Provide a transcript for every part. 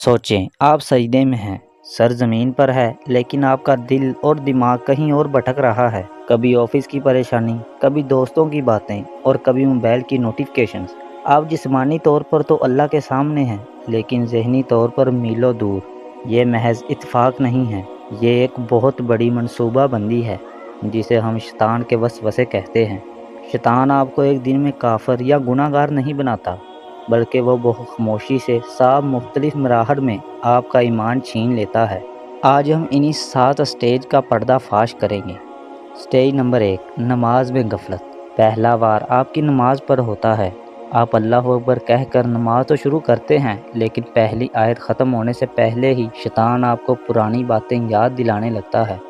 सोचें, आप सजदे में हैं, सर ज़मीन पर है, लेकिन आपका दिल और दिमाग कहीं और भटक रहा है। कभी ऑफिस की परेशानी, कभी दोस्तों की बातें और कभी मोबाइल की नोटिफिकेशंस। आप जिस्मानी तौर पर तो अल्लाह के सामने हैं, लेकिन ज़हनी तौर पर मीलों दूर। ये महज इत्तेफाक नहीं है, ये एक बहुत बड़ी मनसूबाबंदी है, जिसे हम शैतान के वसवसे कहते हैं। शैतान आपको एक दिन में काफिर या गुनाहगार नहीं बनाता, बल्कि वो बहुत खामोशी से साफ मुख्तलिफ मराहल में आपका ईमान छीन लेता है। आज हम इन्हीं 7 स्टेज का पर्दाफाश करेंगे। स्टेज नंबर 1, नमाज में गफलत। पहला वार आपकी नमाज पर होता है। आप अल्लाह अकबर कहकर नमाज तो शुरू करते हैं, लेकिन पहली आयत ख़त्म होने से पहले ही शैतान आपको पुरानी बातें याद दिलाने लगता है।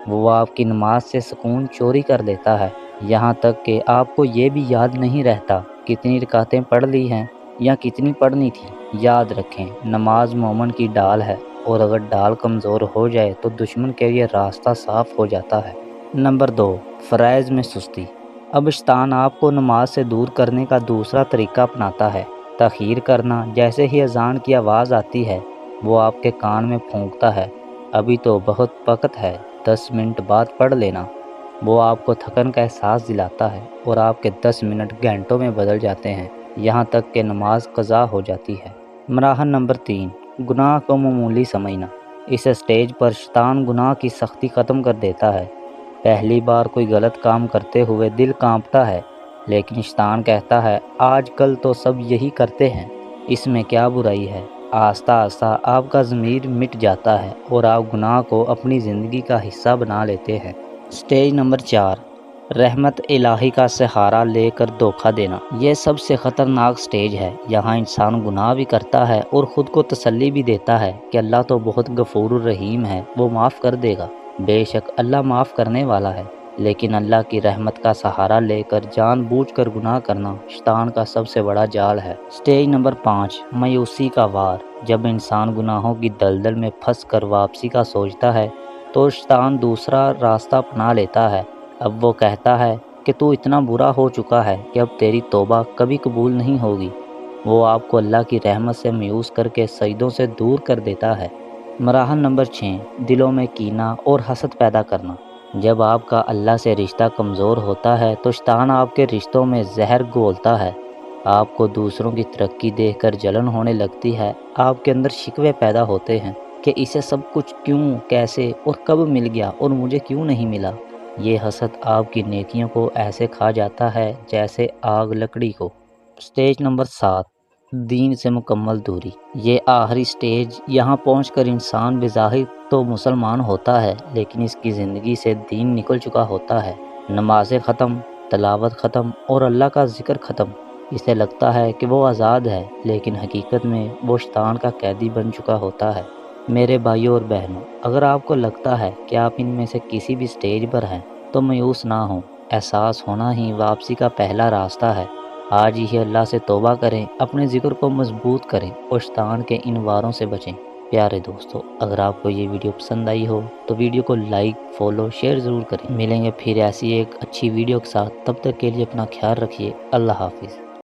वो आपकी नमाज से सुकून चोरी कर लेता है, यहाँ तक कि आपको ये भी याद नहीं रहता कितनी रकातें पढ़ ली हैं या कितनी पढ़नी थी। याद रखें, नमाज मोमन की ढाल है, और अगर ढाल कमज़ोर हो जाए तो दुश्मन के लिए रास्ता साफ़ हो जाता है। नंबर 2, फ़राइज़ में सुस्ती। अब शैतान आपको नमाज से दूर करने का दूसरा तरीका अपनाता है, तख़ीर करना। जैसे ही अज़ान की आवाज़ आती है, वो आपके कान में फूंकता है, अभी तो बहुत वक़्त है, 10 मिनट बाद पढ़ लेना। वो आपको थकन का एहसास दिलाता है और आपके 10 मिनट घंटों में बदल जाते हैं, यहाँ तक कि नमाज क़ज़ा हो जाती है। मराहल नंबर 3, गुनाह को मामूली समझना। इस स्टेज पर शैतान गुनाह की सख्ती ख़त्म कर देता है। पहली बार कोई गलत काम करते हुए दिल कांपता है, लेकिन शैतान कहता है आजकल तो सब यही करते हैं, इसमें क्या बुराई है। आस्ता आस्ता आपका ज़मीर मिट जाता है और आप गुनाह को अपनी ज़िंदगी का हिस्सा बना लेते हैं। स्टेज नंबर 4, रहमत इलाही का सहारा लेकर धोखा देना। यह सबसे ख़तरनाक स्टेज है। यहाँ इंसान गुनाह भी करता है और ख़ुद को तसल्ली भी देता है कि अल्लाह तो बहुत गफूर रहीम है, वो माफ़ कर देगा। बेशक अल्लाह माफ़ करने वाला है, लेकिन अल्लाह की रहमत का सहारा लेकर जानबूझकर गुनाह करना शैतान का सबसे बड़ा जाल है। स्टेज नंबर 5, मायूसी का वार। जब इंसान गुनाहों की दलदल में फंस कर वापसी का सोचता है, तो शैतान दूसरा रास्ता अपना लेता है। अब वो कहता है कि तू इतना बुरा हो चुका है कि अब तेरी तौबा कभी कबूल नहीं होगी। वो आपको अल्लाह की रहमत से मायूस करके सजदों से दूर कर देता है। मराहल नंबर 6, दिलों में कीना और हसद पैदा करना। जब आपका अल्लाह से रिश्ता कमज़ोर होता है, तो शैतान आपके रिश्तों में जहर घोलता है। आपको दूसरों की तरक्की देखकर जलन होने लगती है। आपके अंदर शिकवे पैदा होते हैं कि इसे सब कुछ क्यों, कैसे और कब मिल गया और मुझे क्यों नहीं मिला। ये हसद आपकी नेकियों को ऐसे खा जाता है जैसे आग लकड़ी को। स्टेज नंबर 7, दीन से मुकम्मल दूरी। ये आखिरी स्टेज, यहाँ पहुंचकर इंसान बेज़ाहिर तो मुसलमान होता है, लेकिन इसकी ज़िंदगी से दीन निकल चुका होता है। नमाज़ें ख़त्म, तलावत ख़त्म और अल्लाह का ज़िक्र ख़त्म। इसे लगता है कि वो आज़ाद है, लेकिन हकीकत में वो शैतान का कैदी बन चुका होता है। मेरे भाइयों और बहनों, अगर आपको लगता है कि आप इनमें से किसी भी स्टेज पर हैं, तो मायूस ना हो। एहसास होना ही वापसी का पहला रास्ता है। आज ही अल्लाह से तौबा करें, अपने ज़िक्र को मजबूत करें और शैतान के इन वारों से बचें। प्यारे दोस्तों, अगर आपको ये वीडियो पसंद आई हो तो वीडियो को लाइक, फॉलो, शेयर ज़रूर करें। मिलेंगे फिर ऐसी एक अच्छी वीडियो के साथ। तब तक के लिए अपना ख्याल रखिए। अल्लाह हाफिज़।